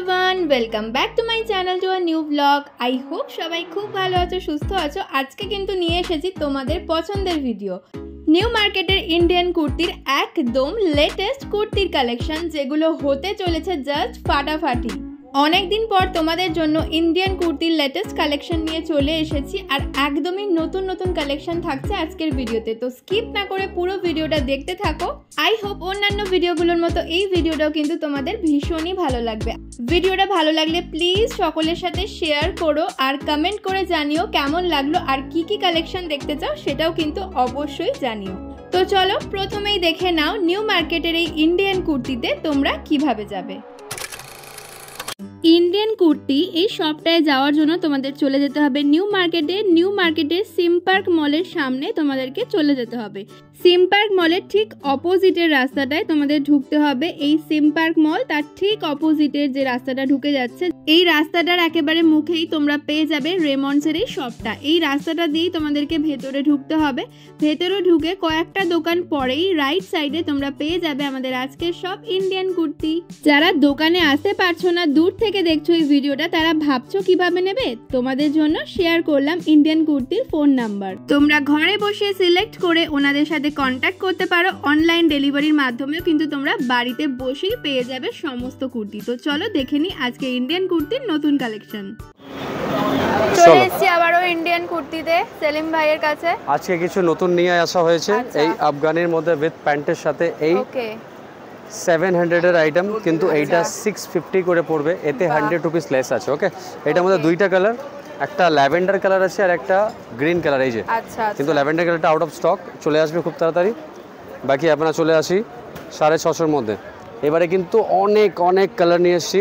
Everyone, welcome back to my channel to a new blog. I hope সবাই খুব ভালো আছো, সুস্থ আছো। আজকে কিন্তু নিয়ে এসেছি তোমাদের পছন্দের ভিডিও, নিউ মার্কেটের ইন্ডিয়ান কুর্তির একদম লেটেস্ট কুর্তির কালেকশন, যেগুলো হতে চলেছে জাস্ট ফাটাফাটি। অনেকদিন পর তোমাদের জন্য ইন্ডিয়ান কুর্তির লেটেস্ট কালেকশন নিয়ে চলে এসেছি, আর একদমই নতুন নতুন কালেকশন থাকছে আজকের ভিডিওতে। তো স্কিপ না করে পুরো ভিডিওটা দেখতে থাকো। আই হোপ অন্যান্য ভিডিওগুলোর মতো এই ভিডিওটাও কিন্তু তোমাদের ভীষণই ভালো লাগবে। ভিডিওটা ভালো লাগলে প্লিজ সকলের সাথে শেয়ার করো, আর কমেন্ট করে জানিও কেমন লাগলো, আর কি কি কালেকশন দেখতে চাও সেটাও কিন্তু অবশ্যই জানিও। তো চলো প্রথমেই দেখে নাও নিউ মার্কেটের এই ইন্ডিয়ান কুর্তিতে তোমরা কিভাবে যাবে। ইন্ডিয়ান কুর্তি এই শপটায় যাওয়ার জন্য তোমাদের চলে যেতে হবে নিউ মার্কেটের সিম পার্ক মলের সামনে তোমাদেরকে চলে যেতে হবে। সিম পার্ক মলের ঠিক অপোজিটের রাস্তাটায় তোমাদের ঢুকতে হবে। এই সিম পার্ক মল তার ঠিক অপোজিটের যে রাস্তাটা ঢুকে যাচ্ছে, এই রাস্তাটার একেবারে মুখেই তোমরা পেয়ে যাবে রেমন্ডসের এই শপটা। এই রাস্তাটা দিয়েই তোমাদেরকে ভেতরে ঢুকতে হবে। ভেতরে ঢুকে কয়েকটা দোকান পরেই রাইট সাইডে তোমরা পেয়ে যাবে আমাদের আজকের সব ইন্ডিয়ান কুর্তি। যারা দোকানে আসতে পারছো না, দূর থেকে দেখছো এই ভিডিওটা, তারা ভাবছো কিভাবে নেবে, তোমাদের জন্য শেয়ার করলাম ইন্ডিয়ান কুর্তির ফোন নাম্বার। তোমরা ঘরে বসে সিলেক্ট করে ওনাদের সাথে কন্ট্যাক্ট করতে পারো। অনলাইন ডেলিভারির মাধ্যমেও কিন্তু তোমরা বাড়িতে বসেই পেয়ে যাবে সমস্ত কুর্তি। তো চলো দেখে নিই আজকে ইন্ডিয়ান কুর্তির নতুন কালেকশন। চলে এসেছি আবারও ইন্ডিয়ান কুর্তিতে সেলিম ভাইয়ের কাছে। আজকে কিছু নতুন নিয়ে আসা হয়েছে। এই আফগানের মধ্যে উইথ প্যান্টের সাথে এই 700 এর আইটেম, কিন্তু এইটা 650 করে পড়বে। এতে 100 রুপিস লেস আছে। ওকে, এটার মধ্যে দুইটা কালার, একটা ল্যাভেন্ডার কালার আছে আর একটা গ্রিন কালার। এই যে কিন্তু ল্যাভেন্ডার কালারটা আউট অফ স্টক, চলে আসবে খুব তাড়াতাড়ি। বাকি আপনারা চলে আসি 650-এর মধ্যে। এবারে কিন্তু অনেক অনেক কালার নিয়ে এসেছি,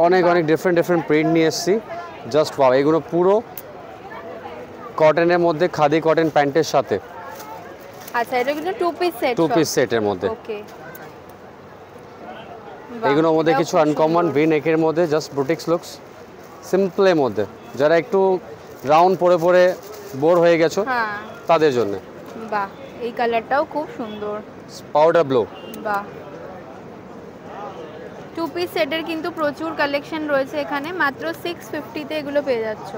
অনেক ডিফারেন্ট প্রিন্ট নিয়ে এসেছি। জাস্ট ওয়াও, এগুলো পুরো কটনের মধ্যে, খাদি কটন প্যান্টের সাথে। আচ্ছা, এটা কিন্তু টু পিস সেটের মধ্যে। ওকে, এগুলোর মধ্যে কিছু আনকমন ভি নেকের মধ্যে, জাস্ট বুটিক্স লুকস, সিম্পলের মধ্যে। যারা একটু রাউন্ড পরে বোর হয়ে গেছো তাদের জন্য। বাহ, এই কালারটাও খুব সুন্দর, পাউডার ব্লু। বাহ, টু পিস সেটের কিন্তু প্রচুর কালেকশন রয়েছে এখানে। মাত্র 650 তে এগুলো পেয়ে যাচ্ছ।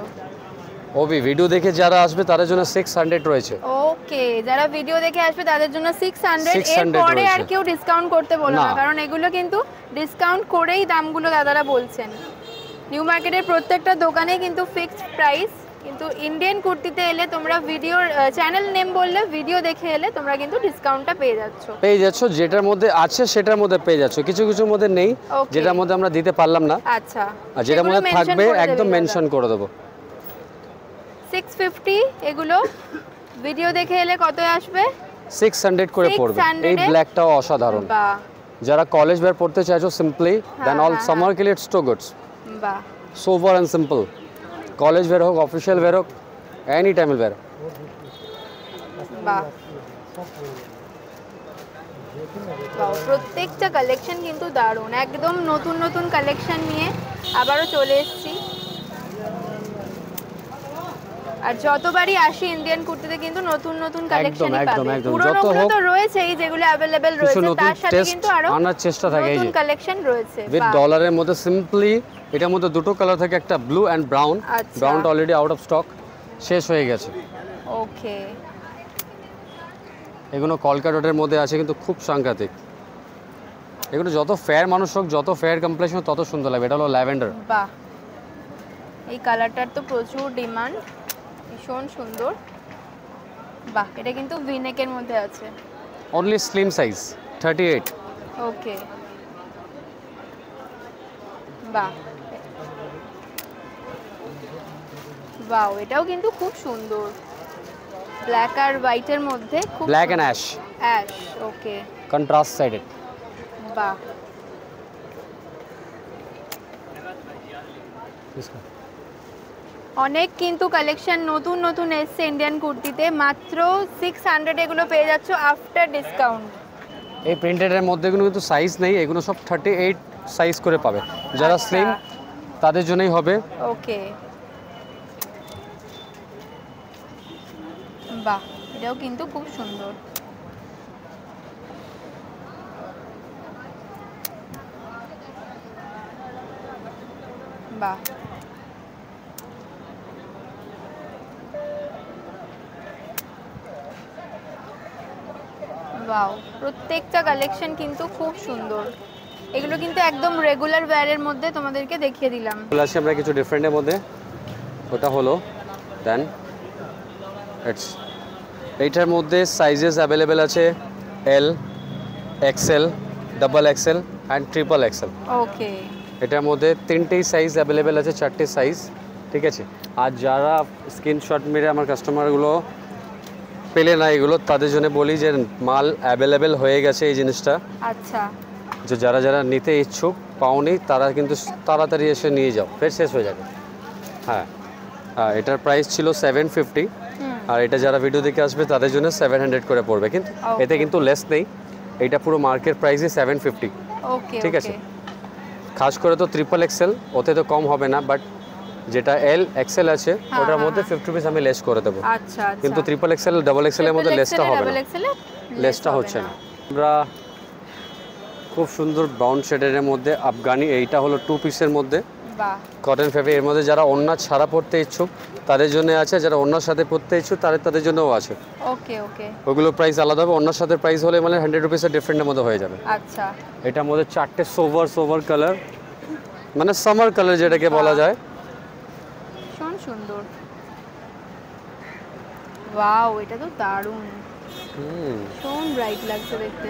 ওবি ভিডিও দেখে যারা আসবে তাদের জন্য 600 রয়েছে। ওকে, যারা ভিডিও দেখে আসবে তাদের জন্য 600। এর পরে আর কেউ ডিসকাউন্ট করতে বলো না, কারণ এগুলো কিন্তু ডিসকাউন্ট করেই দামগুলো দাদারা বলছেন। নিউ মার্কেটের প্রত্যেকটা দোকানে কিন্তু ফিক্সড প্রাইস, কিন্তু ইন্ডিয়ান কুর্তিতে এলে তোমরা ভিডিওর চ্যানেল নেম বললে, ভিডিও দেখে এলে তোমরা কিন্তু ডিসকাউন্টটা পেয়ে যাচ্ছ। যেটার মধ্যে আছে সেটার মধ্যে পেয়ে যাচ্ছ, কিছুর মধ্যে নেই, যেটার মধ্যে আমরা দিতে পারলাম না। আচ্ছা, আর যেটার মধ্যে থাকবে একদম মেনশন করে দেবো। 650 এগুলো ভিডিও দেখে এলে কত আসবে? 600 করে পড়বে। এই ব্ল্যাকটাও অসাধারণ। বাহ, যারা কলেজ ওয়্যার পড়তে চাইছো সিম্পলি, দেন অল সামার কে ইটস টু গুডস। বাহ, sober and simple. College wear হোক, অফিশিয়াল ওয়্যার হোক, এনি টাইম ওয়্যার। বাহ, প্রত্যেকটা কালেকশন কিন্তু দারুণ, একদম নতুন কালেকশন নিয়ে আবারও চলে এসেছি। আর যতবারই আসি ইন্ডিয়ান কুর্তিতে কিন্তু নতুন কালেকশনই পাবে। পুরোনোগুলো তো রয়েছেই, যেগুলো अवेलेबल রয়েছে, তার সাথে কিন্তু আরো আনার চেষ্টা থাকে। এই যে নতুন কালেকশন রয়েছে উইথ ডলারের মধ্যে সিম্পলি। এটার মধ্যে দুটো কালার থাকে, একটা ব্লু এন্ড ব্রাউন। ব্রাউনটা অলরেডি আউট অফ স্টক, শেষ হয়ে গেছে। ওকে, এগুলো কলকাতার মধ্যে আছে, কিন্তু খুব সাংঘাতিক। এগুলো যত ফেয়ার মানুষ হোক, যত ফেয়ার কমপ্লেক্সন, তত সুন্দর লাগবে। এটা হলো ল্যাভেন্ডার। বাহ, এই কালারটার তো প্রচুর ডিমান্ড, ভীষণ সুন্দর। বাহ, এটা কিন্তু ভি নেকের মধ্যে আছে, অনলি স্লিম সাইজ 38। ওকে, বাহ, ওয়াও, এটাও কিন্তু খুব সুন্দর, ব্ল্যাক আর হোয়াইটের মধ্যে, খুব black and ash. Okay, contrast sided. বাহ, অনেক কিন্তু কালেকশন নতুন এসছে ইন্ডিয়ান কুর্তিতে। মাত্র 600 এগুলো পেয়ে যাচ্ছ আফটার ডিসকাউন্ট। এই প্রিন্টেডের মধ্যে কিন্তু সাইজ নেই, এগুলো সব 38 সাইজ করে পাবে। যারা স্লিম তাদের জন্যই হবে। ওকে, বাহ, এটাও কিন্তু খুব সুন্দর। বাহ, ওয়াও, প্রত্যেকটা কালেকশন কিন্তু খুব সুন্দর। এগুলো কিন্তু একদম রেগুলার ওয়্যারের মধ্যে তোমাদেরকে দেখিয়ে দিলাম। আসি আমরা কিছু ডিফারেন্টের মধ্যে, ওটা হলো দেন ইটস এইটার মধ্যে সাইজেস অ্যাভেলেবেল আছে L, XL, double XL and triple XL. Okay, এটার মধ্যে 3টেই সাইজ অ্যাভেলেবেল আছে, 4টে সাইজ, ঠিক আছে। আর যারা স্ক্রিনশট মেরে আমার কাস্টমারগুলো পেলে না এগুলো, তাদের জন্য বলি যে মাল অ্যাভেলেবেল হয়ে গেছে এই জিনিসটা। আচ্ছা, যে যারা যারা নিতে ইচ্ছুক পাওনি তারা কিন্তু তাড়াতাড়ি এসে নিয়ে যাও, ফের শেষ হয়ে যাবে। হ্যাঁ, এটার প্রাইস ছিল 750, আর এটা যারা ভিডিও দেখে আসবে তাদের জন্য 700 করে পড়বে, কিন্তু এতে কিন্তু লেস নেই। এটা পুরো মার্কেট প্রাইসই 750, ওকে, ঠিক আছে। খাস করে তো ট্রিপল এক্সেল, ওতে তো কম হবে না, বাট যেটা এল এক্সেল আছে ওটার মধ্যে 50 রুপিস আমি লেস করে দেবো। আচ্ছা, কিন্তু ট্রিপল এক্সেল ডাবল এক্সেলের মধ্যে লেসটা হবে না, লেসটা হচ্ছে না। আমরা খুব সুন্দর ব্রাউন শেডের মধ্যে আফগানি, এইটা হলো 2 পিসের মধ্যে কটন ফেব্রিক। এর মধ্যে যারা ওড়না ছাড়া পরতে ইচ্ছুক তাদের জন্য আছে, যারা ওড়নার সাথে পরতে ইচ্ছুক তাদের জন্যও আছে। ওকে, ওকে, ওগুলো প্রাইস আলাদা হবে, ওড়নার সাথে প্রাইস হলে মানে 100 রুপিসের ডিফারেন্টের মধ্যে হয়ে যাবে। আচ্ছা, এটার মধ্যে 4টে সোভার কালার, মানে সামার কালার যেটাকে বলা যায়। ভীষণ সুন্দর, ওয়াও, এটা তো দারুণ, ভীষণ ব্রাইট লাগছে দেখতে,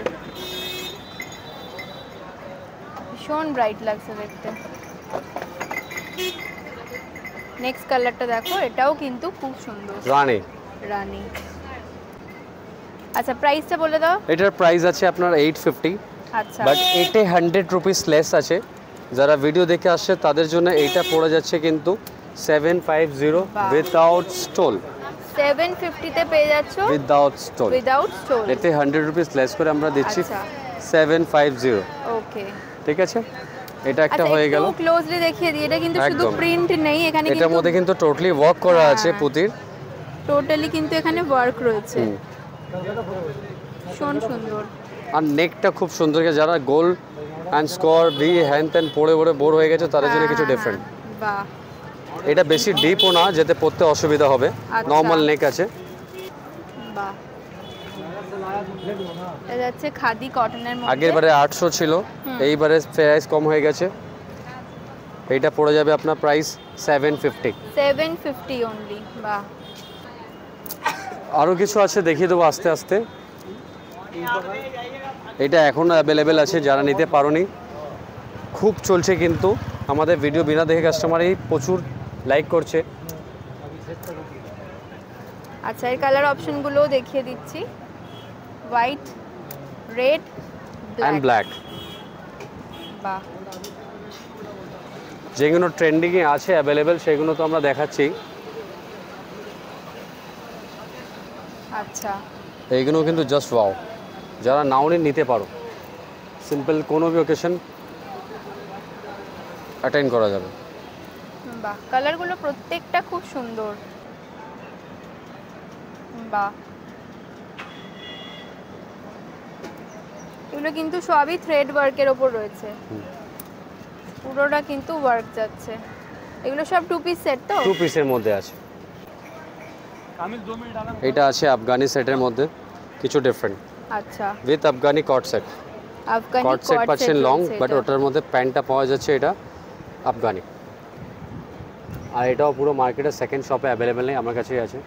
ভীষণ ব্রাইট লাগছে দেখতে। নেক্সট কালারটা দেখো, এটাও কিন্তু খুব সুন্দর, রানী। আচ্ছা, প্রাইসটা বলে দাও। এটার প্রাইস আছে আপনার 850। আচ্ছা, বাট এতে 100 রুপিস লেস আছে। যারা ভিডিও দেখে আসছে তাদের জন্য এইটা পড়ে যাচ্ছে কিন্তু 750 উইদাউট স্টোল। 750 তে পেয়ে যাচ্ছ উইদাউট স্টোল। এতে 100 রুপিস লেস করে আমরা দিচ্ছি 750। ওকে, ঠিক আছে, এটা একটা হয়ে গেল। একটু ক্লোজলি দেখিয়ে দিই, এটা কিন্তু শুধু প্রিন্ট নেই, এখানে কিন্তু এটার মধ্যে কিন্তু টোটালি ওয়ার্ক করা আছে পুতির, টোটালি কিন্তু এখানে ওয়ার্ক রয়েছে, ভীষণ সুন্দর। আর নেকটা খুব সুন্দর, যারা গোল অ্যান্ড স্কোর ভি হ্যান ত্যান পড়ে বোর হয়ে গেছে তাদের জন্য কিছু ডিফারেন্ট। বাহ, এটা বেশি ডিপও না যেতে পড়তে অসুবিধা হবে, নর্মাল নেক আছে। বাহ, এটা যাচ্ছে খাদি কটনের মধ্যে। আগেরবারে 800 ছিল, এইবারে প্রাইস কম হয়ে গেছে, এইটা পড়ে যাবে আপনার প্রাইস 750 অনলি। বাহ, আরও কিছু আছে দেখিয়ে দেবো আস্তে আস্তে। এটা এখনও অ্যাভেলেবেল আছে, যারা নিতে পারোনি, খুব চলছে কিন্তু আমাদের ভিডিও বিনা দেখে কাস্টমারই প্রচুর লাইক করছে। আচ্ছা, এর কালার অপশনগুলোও দেখিয়ে দিচ্ছি, হোয়াইট, রেড অ্যান্ড ব্ল্যাক। বাহ, যেগুলো ট্রেন্ডিংয়ে আছে অ্যাভেলেবেল সেগুলো তো আমরা দেখাচ্ছি। আচ্ছা, এইগুলো কিন্তু জাস্ট ওয়াও, যারা নাওনি নিতে পারো, সিম্পল কোনো বি ওকেশন অ্যাটেন্ড করা যাবে। বাহ, কালারগুলো প্রত্যেকটা খুব সুন্দর। বাহ, এগুলো কিন্তু সবই থ্রেড ওয়ার্কের ওপর রয়েছে, পুরোটা কিন্তু ওয়ার্ক যাচ্ছে। এগুলো সব 2 পিস সেট তো? 2 পিসের মধ্যে আছে। এটা আছে আফগানি সেটের মধ্যে কিছু ডিফারেন্ট। আচ্ছা, উইথ আফগানি কট সেট। আফগানি কট সেট পাচ্ছেন লং, বাট ওটার মধ্যে প্যান্টটা পাওয়া যাচ্ছে এটা আফগানি। আর এটাও পুরো মার্কেটের সেকেন্ড শপে অ্যাভেলেবেল নেই, আমার কাছেই আছে।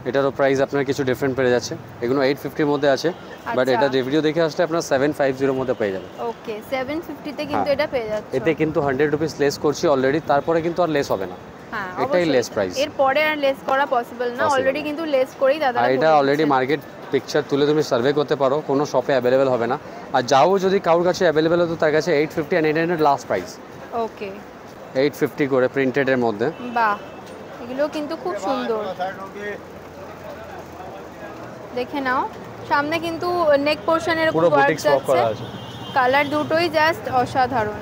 এটারও প্রাইস আপনার কিছু ডিফারেন্ট পেয়ে যাচ্ছে, এগুলো 850 মধ্যে আছে, বাট এটা রিভিউ দেখে আসলে আপনার 750 মধ্যে পেয়ে যাবে। ওকে, 750 তে কিন্তু এটা পেয়ে যাচ্ছে। এতে কিন্তু 100 রুপিস লেস করছি অলরেডি, তারপরে কিন্তু আর লেস হবে না। হ্যাঁ, এটাই লেস প্রাইস, এর পরে আর লেস করা পসিবল না, অলরেডি কিন্তু লেস করেই দাদা। আর এটা অলরেডি মার্কেট পিকচার তুলে তুমি সার্ভে করতে পারো, কোনো শপে অ্যাভেলেবেল হবে না। আর যাও যদি কারোর কাছে অ্যাভেলেবেল হতো তার কাছে 850 and 800 লাস্ট প্রাইস। ওকে, 850 করে প্রিন্টেডের মধ্যে। বাহ, এগুলো কিন্তু খুব সুন্দর, দেখে নাও। সামনে কিন্তু নেক পোরশনের উপর ওয়ার্ক যাচ্ছে, কালার দুটোই জাস্ট অসাধারণ।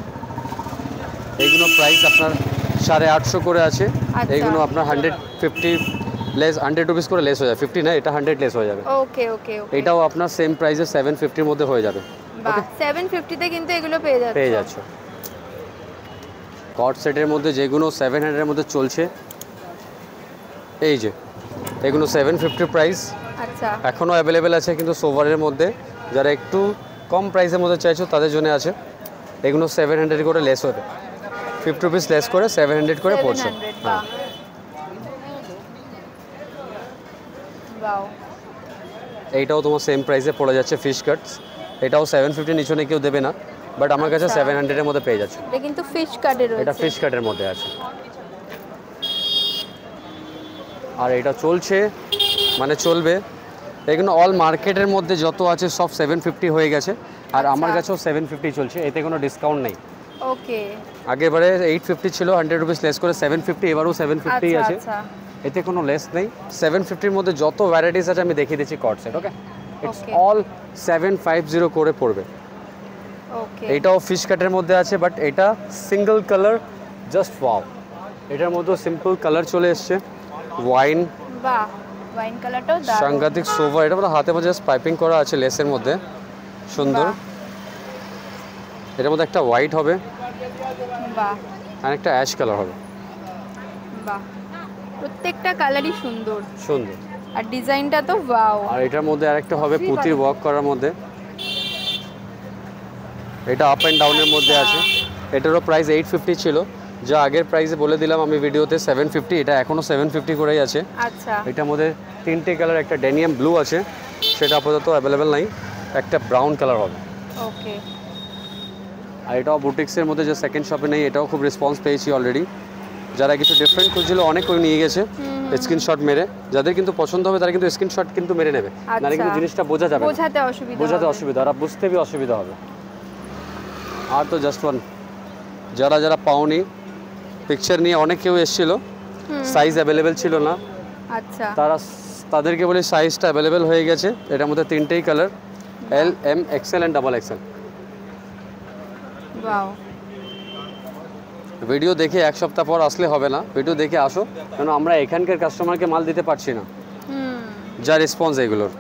এইগুলো প্রাইস আপনার 850 করে আছে, এইগুলো আপনার 150 লেস, 100 রুপিস করে লেস হয়ে যাবে। 50 না, এটা 100 লেস হয়ে যাবে। ওকে, ওকে, ওকে, এটাও আপনার সেম প্রাইসে 750 এর মধ্যে হয়ে যাবে। বাহ, 750 তে কিন্তু এগুলো পেয়ে যাচ্ছে। কট সেটের মধ্যে যেগুলো 700 এর মধ্যে চলছে, এই যে এগুলো 750 প্রাইস। আচ্ছা, এখনও অ্যাভেলেবেল আছে, কিন্তু সোভারের মধ্যে যারা একটু কম প্রাইসের মধ্যে চাইছো তাদের জন্য আছে। এগুলো 700 করে লেস হবে, 50 রুপিস লেস করে 700 করে পড়ছে। হ্যাঁ, এইটাও তোমার সেম প্রাইসে পড়ে যাচ্ছে ফিশ কাটস। এটাও 750 নিচে কেউ দেবে না, বাট আমার কাছে 700 এর মধ্যে পেয়ে যাচ্ছে। এটা কিন্তু ফিশ কাটের রয়েছে, এটা ফিশ কাটের মধ্যে আছে। আর এটা চলছে, মানে চলবে। এগুলো অল মার্কেটের মধ্যে যত আছে সব 750 হয়ে গেছে, আর আমার কাছেও 750 চলছে, এতে কোনো ডিসকাউন্ট নেই। ওকে, আগেবারে 850 ছিল, 100 রুপিস লেস করে 750, এবারও 750 আছে, এতে কোনো লেস নেই। 750 এর মধ্যে যত ভ্যারাইটিস আছে আমি দেখিয়ে দিচ্ছি কট সেট। ওকে, ইটস অল 750 করে পড়বে। ওকে, এটাও ফিশ কাটের মধ্যে আছে, বাট এটা সিঙ্গেল কালার, জাস্ট ওয়াও। এটার মধ্যে সিম্পল কালার চলে এসছে, ওয়াইন, বাহ, ওয়াইন কালারটাও দারুণ, সাংঘাতিক সোভার। এটা মানে হাতে মধ্যে জাস্ট পাইপিং করা আছে লেসের মধ্যে, সুন্দর। এটার মধ্যে একটা হোয়াইট হবে, বাহ, আর একটা অ্যাশ কালার হবে। বাহ, প্রত্যেকটা কালারই সুন্দর সুন্দর, আর ডিজাইনটা তো ওয়াও। আর এটার মধ্যে আরেকটা হবে পুঁতির ওয়ার্ক করার মধ্যে, এটা আপ অ্যান্ড ডাউনের মধ্যে আছে। এটারও প্রাইস 850 ছিল, যা আগের প্রাইসে বলে দিলাম আমি ভিডিওতে 750, এটা এখনও 750 করেই আছে। আচ্ছা, এটার মধ্যে তিনটে কালার, একটা ড্যানিয়াম ব্লু আছে, সেটা আপাতত অ্যাভেলেবেল নাই, একটা ব্রাউন কালার হবে। ওকে, আর এটাও বুটিক্সের মধ্যে যে সেকেন্ড শপে নেই, এটাও খুব রেসপন্স পেয়েছি অলরেডি। যারা কিছু ডিফারেন্ট খুঁজছিল অনেক করে নিয়ে গেছে স্ক্রিনশট মেরে। যাদের কিন্তু পছন্দ হবে তারা কিন্তু স্ক্রিনশট কিন্তু মেরে নেবে, নাহলে কিন্তু জিনিসটা বোঝা যাবে, বোঝাতে অসুবিধা, আর বুঝতে भी অসুবিধা হবে। আর তো জাস্ট ওয়ান, যারা যারা পাওনি পিকচার নিয়ে অনেক কেউ এসেছিল, সাইজ অ্যাভেলেবেল ছিল না, আচ্ছা, তাদেরকে বলি সাইজটা অ্যাভেলেবেল হয়ে গেছে। এটার মধ্যে তিনটেই colour, L, M, XL and double XL. Wow, video দেখে এক সপ্তাহ পর আসলে হবে না, ভিডিও দেখে আসো, কেন আমরা এখানকার কাস্টমারকে মাল দিতে পারছি না, যা রেসপন্স এইগুলোর।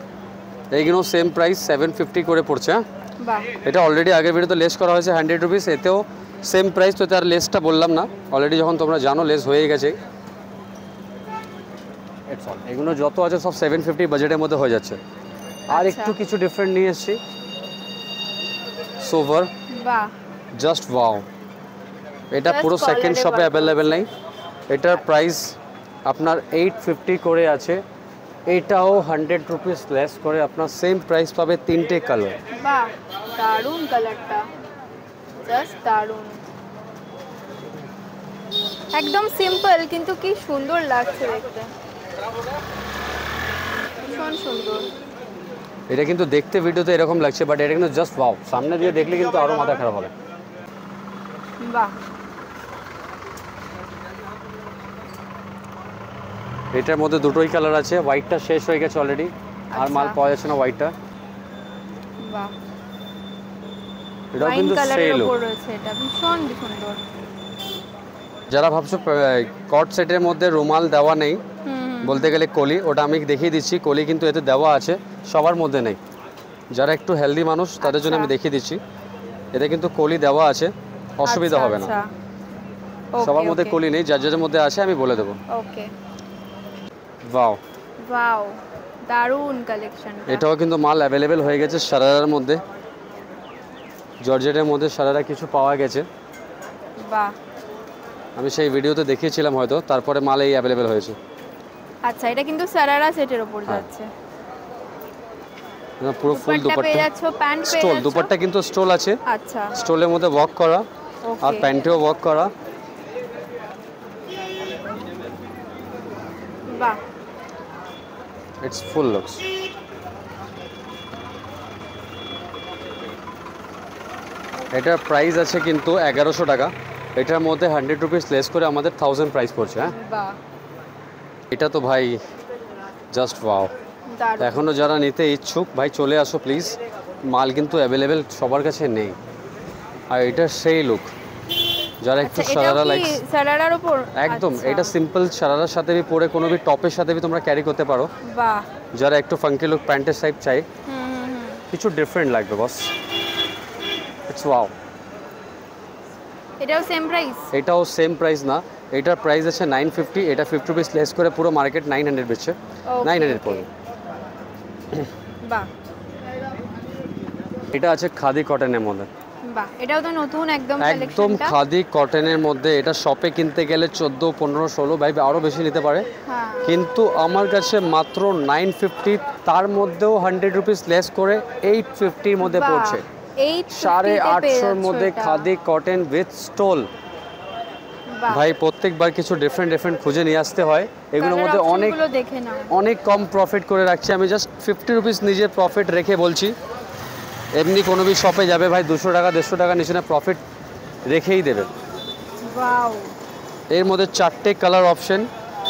এইগুলো সেম প্রাইস 750 করে পড়ছে। বাহ, এটা অলরেডি আগের ভিডিওতে লেস করা হয়েছে 100 রুপিস, এতেও সেম প্রাইস, তো তার লেসটা বললাম না, অলরেডি যখন তোমরা জানো লেস হয়ে গেছে। এগুলো যত আছে সব 750 বাজেটের মধ্যে হয়ে যাচ্ছে। আর একটু কিছু ডিফারেন্ট নিয়ে এসেছি, সোভার, বাহ, জাস্ট ওয়াও। এটা পুরো সেকেন্ড শপে অ্যাভেলেবেল নেই, এটার প্রাইস আপনার 850 করে আছে। এটাও 100 রুপিস লেস করে আপনার সেম প্রাইস পাবে, তিনটে কালার। বাহ, দারুণ কালারটা, জাস্ট দারুণ, একদম সিম্পল কিন্তু কি সুন্দর লাগছে দেখতে, ভীষণ সুন্দর। এটা কিন্তু দেখতে ভিডিওতে এরকম লাগছে, বাট এটা কিন্তু জাস্ট ওয়াও, সামনে দিয়ে দেখলে কিন্তু আরো মাথা খারাপ হবে। বাহ, এটার মধ্যে দুটোই কালার আছে, হোয়াইটটা শেষ হয়ে গেছে অলরেডি, আর মাল পাওয়া যাচ্ছে না হোয়াইটটা। বাহ, এটাও কিন্তু সেল রয়েছে, এটা ভীষণ সুন্দর। যারা ভাবছো কট সেটের মধ্যে রুমাল দেওয়া নেই, বলতে গেলে কলি, ওটা আমি দেখিয়ে দিচ্ছি, কলি কিন্তু এতে দেওয়া আছে, সবার মধ্যে নেই। যারা একটু হেলদি মানুষ তাদের জন্য আমি দেখিয়ে দিচ্ছি, এতে কিন্তু কলি দেওয়া আছে, অসুবিধা হবে না। সবার মধ্যে কলি নেই, যার যার মধ্যে আছে আমি বলে দেবো। ওকে, ওয়াও, ওয়াও, দারুণ কালেকশন। এটাও কিন্তু মাল অ্যাভেলেবেল হয়ে গেছে সারারার মধ্যে, জর্জেটের মধ্যে সারারা কিছু পাওয়া গেছে। বাহ, আমি সেই ভিডিওতে দেখিয়েছিলাম হয়তো, তারপরে মাল এই অ্যাভেলেবেল হয়েছে। আচ্ছা, এটা কিন্তু সারারা সেটের উপর যাচ্ছে, পুরো ফুল দুপাট্টা, স্টোল দুপাট্টা কিন্তু স্টোল আছে। আচ্ছা, স্টোলের মধ্যে ওয়ার্ক করা, আর প্যান্টেও ওয়ার্ক করা। বাহ, ইটস ফুল লুকস। এটার প্রাইস আছে কিন্তু 1100 টাকা, এটার মধ্যে 100 রুপিস লেস করে আমাদের 1000 প্রাইস পড়ছে। হ্যাঁ, বাহ, এটা তো ভাই জাস্ট ওয়াও। এখনও যারা নিতে ইচ্ছুক ভাই চলে আসো প্লিজ, মাল কিন্তু অ্যাভেলেবেল সবার কাছে নেই। আর এটা সেই লুক, যারা একটু সারারা লাইক সারারার উপর একদম, এটা সিম্পল সারারার সাথে भी পরে কোনো भी টপের সাথে भी তোমরা ক্যারি করতে পারো। বাহ, যারা একটু ফাঙ্কি লুক প্যান্টের টাইপ চাই, কিছু ডিফারেন্ট লাগবে বস, ইটস ওয়াও। এটাও সেম প্রাইস? এটাও সেম প্রাইস না, এটার প্রাইস আছে 950, এটা 50 রুপিস লেস করে পুরো মার্কেট 900 বেচছে, 900 পড়বে। বাহ, এটা আছে খাদি কটনের মধ্যে। বাহ, এটাও তো নতুন একদম একদম খাদি কটনের মধ্যে। এটা শপে কিনতে গেলে 14, 15, 16 ভাই আরও বেশি নিতে পারে, কিন্তু আমার কাছে মাত্র 950, তার মধ্যেও 100 রুপিস লেস করে 850 মধ্যে পড়ছে। 850 মধ্যে খাদি কটন উইথ স্টোল। ভাই প্রত্যেকবার কিছু ডিফারেন্ট খুঁজে নিয়ে আসতে হয়, এগুলোর মধ্যে অনেক কম প্রফিট করে রাখছি আমি। জাস্ট 50 রুপিস নিজের প্রফিট রেখে বলছি। এমনি কোনো भी শপে যাবে ভাই 200 টাকা 150 টাকা নিচে না প্রফিট রেখেই দেবে। এর মধ্যে 4টে কালার অপশন,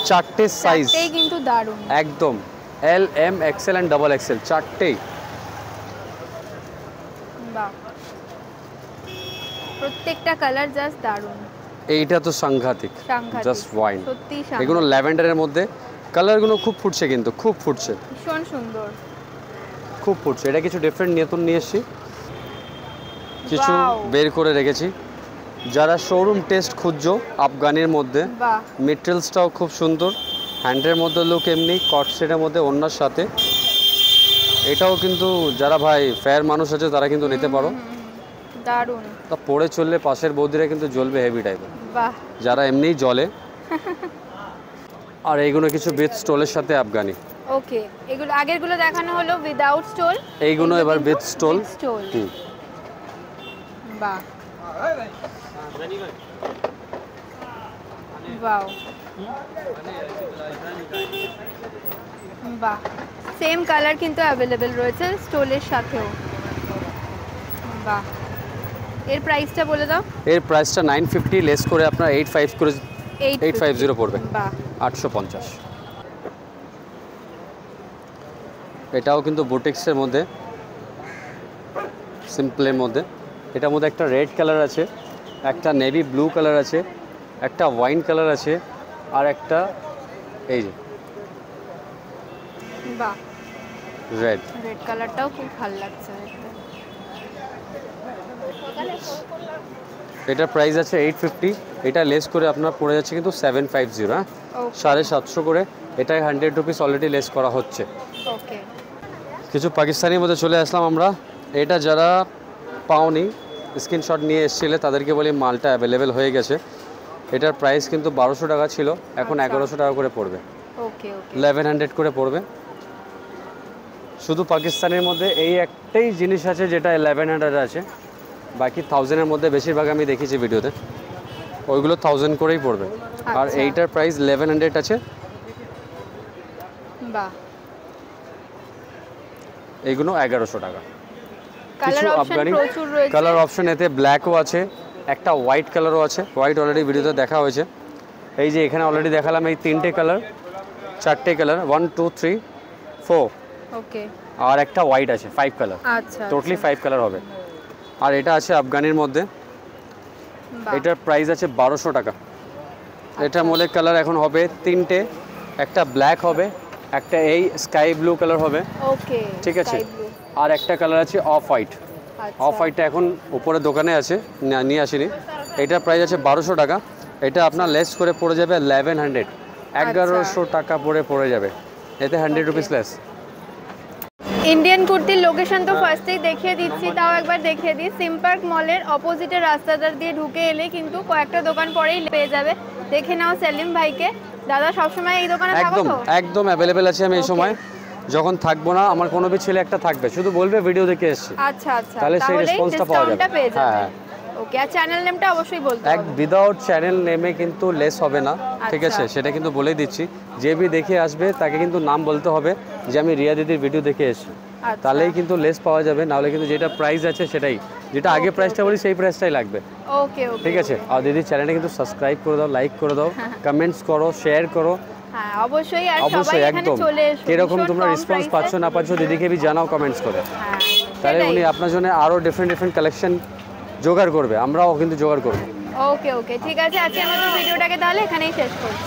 4টে সাইজ, কিন্তু দারুণ একদম L, M, XL and double XL 4টেই। প্রত্যেকটা কালার জাস্ট দারুণ। এইটা তো সাংঘাতিক, জাস্ট ওয়াইন। এগুলো ল্যাভেন্ডারের মধ্যে, কালারগুলো খুব ফুটছে, কিন্তু খুব ফুটছে, ভীষণ সুন্দর, খুব ফুটছে। এটা কিছু ডিফারেন্ট নতুন নিয়ে এসেছি, কিছু বের করে রেখেছি। যারা শোরুম টেস্ট খুঁজছো আফগানির মধ্যে, মেটেরিয়ালসটাও খুব সুন্দর, হ্যান্ডের মধ্যে লুক এমনি, কট সেটের মধ্যে ওড়নার সাথে। এটাও কিন্তু যারা ভাই ফেয়ার মানুষ আছে তারা কিন্তু নিতে পারো, দারুণ। তা পরে চললে পাশের বৌদিরা কিন্তু জ্বলবে হেভি টাইপের, যারা এমনিই জ্বলে। আর এইগুলো কিছু উইথ স্টোলের সাথে আফগানি। ওকে, এগুলো আগেরগুলো দেখানো হলো উইদাউট স্টোল, এইগুলো এবার উইথ স্টোল। বাহ, ওয়াও, বাহ, সেম কালার কিন্তু অ্যাভেলেবেল রয়েছে স্টোলের সাথেও। বাহ, এর প্রাইসটা বলে দাও। এর প্রাইসটা 950 লেস করে আপনার 85 করে 850 পড়বে। বাহ, 850। এটাও কিন্তু বুটিক্সের মধ্যে, সিম্পলের মধ্যে। এটার মধ্যে একটা রেড কালার আছে, একটা নেভি ব্লু কালার আছে, একটা ওয়াইন কালার আছে, আর একটা এই যে বাহ, রেড কালারটাও খুব ভালো লাগছে। এটার প্রাইস আছে 850, এটা লেস করে আপনার পড়ে যাচ্ছে কিন্তু 750, হ্যাঁ 750 করে। এটাই 100 রুপিস অলরেডি লেস করা হচ্ছে। ওকে, কিছু পাকিস্তানির মধ্যে চলে আসলাম আমরা। এটা যারা পাওনি, স্ক্রিনশট নিয়ে এসেছিলে তাদেরকে বলি মালটা অ্যাভেলেবেল হয়ে গেছে। এটার প্রাইস কিন্তু 1200 টাকা ছিল, এখন 1100 টাকা করে পড়বে। ওকে, 1100 করে পড়বে। শুধু পাকিস্তানের মধ্যে এই একটাই জিনিস আছে যেটা 1100 আছে, বাকি 1000-এর মধ্যে বেশিরভাগ আমি দেখেছি ভিডিওতে, ওইগুলো 1000 করেই পড়বে। আর এইটার প্রাইস 1100 আছে। বাহ, এইগুলো 1100 টাকা। কালার অপশন প্রচুর রয়েছে। কালার অপশন এতে ব্ল্যাকও আছে, একটা হোয়াইট কালারও আছে। হোয়াইট অলরেডি ভিডিওতে দেখা হয়েছে। এই যে এখানে অলরেডি দেখালাম এই 3টে কালার, 4টে কালার, 1 2 3 4। ওকে, আর একটা হোয়াইট আছে, 5 কালার। আচ্ছা, টোটালি 5 কালার হবে। আর এটা আছে আফগানির মধ্যে, এটার প্রাইস আছে 1200 টাকা। এটার মধ্যে কালার এখন হবে 3টে, একটা ব্ল্যাক হবে, একটা এই স্কাই ব্লু কালার হবে। ওকে, ঠিক আছে, আর একটা কালার আছে অফ হোয়াইট। অফ হোয়াইটটা এখন উপরে দোকানে আছে, নিয়ে আসিনি। এটার প্রাইস আছে 1200 টাকা। এটা আপনার লেস করে পড়ে যাবে 1100, 1100 টাকা পড়ে যাবে, এতে 100 রুপিস লেস। ইন্ডিয়ান কুর্তির লোকেশন তো ফার্স্টেই দেখিয়ে দিচ্ছি, তাও একবার দেখিয়ে দিই। সিমপার্ক মলের অপোজিটের রাস্তাটা দিয়ে ঢুকে এলে কিন্তু কয়েকটা দোকান পরেই পেয়ে যাবে। দেখে নাও সেলিম ভাইকে। দাদা সবসময় এই দোকানে থাকো তো? একদম অ্যাভেলেবেল আছে আমি এই সময়। যখন থাকবো না আমার কোনো भी ছেলে একটা থাকবে, শুধু বলবে ভিডিও দেখে এসেছি। আচ্ছা, তাহলে সেই রেসপন্সটা পাওয়া যাবে। হ্যাঁ, ওকে, আর চ্যানেল নেমটা অবশ্যই বলতে হবে। উইদাউট চ্যানেল নেমে কিন্তু লেস হবে না, ঠিক আছে? সেটা কিন্তু বলে দিচ্ছি। যে भी দেখে আসবে তাকে কিন্তু নাম বলতে হবে যে আমি রিয়া দিদির ভিডিও দেখে এসেছি, তাহলেই কিন্তু লেস পাওয়া যাবে। নাহলে কিন্তু যেটা প্রাইস আছে সেটাই, যেটা আগে প্রাইসটা বলি সেই প্রাইসটাই লাগবে। ওকে, ঠিক আছে? আর দিদির চ্যানেলটা কিন্তু সাবস্ক্রাইব করে দাও, লাইক করে দাও, কমেন্টস করো, শেয়ার করো। হ্যাঁ, অবশ্যই। আর সবাই এখানে চলে এসো। কিরকম তোমরা রেসপন্স পাচ্ছ না পাচ্ছ দিদিকে भी জানাও কমেন্টস করে। তাহলে উনি আপনার জন্য আরও ডিফারেন্ট কালেকশন জোগাড় করবে, আমরাও কিন্তু জোগাড় করবো। ওকে, ঠিক আছে। আজকে আমাদের ভিডিওটাকে তাহলে এখানেই শেষ করছি।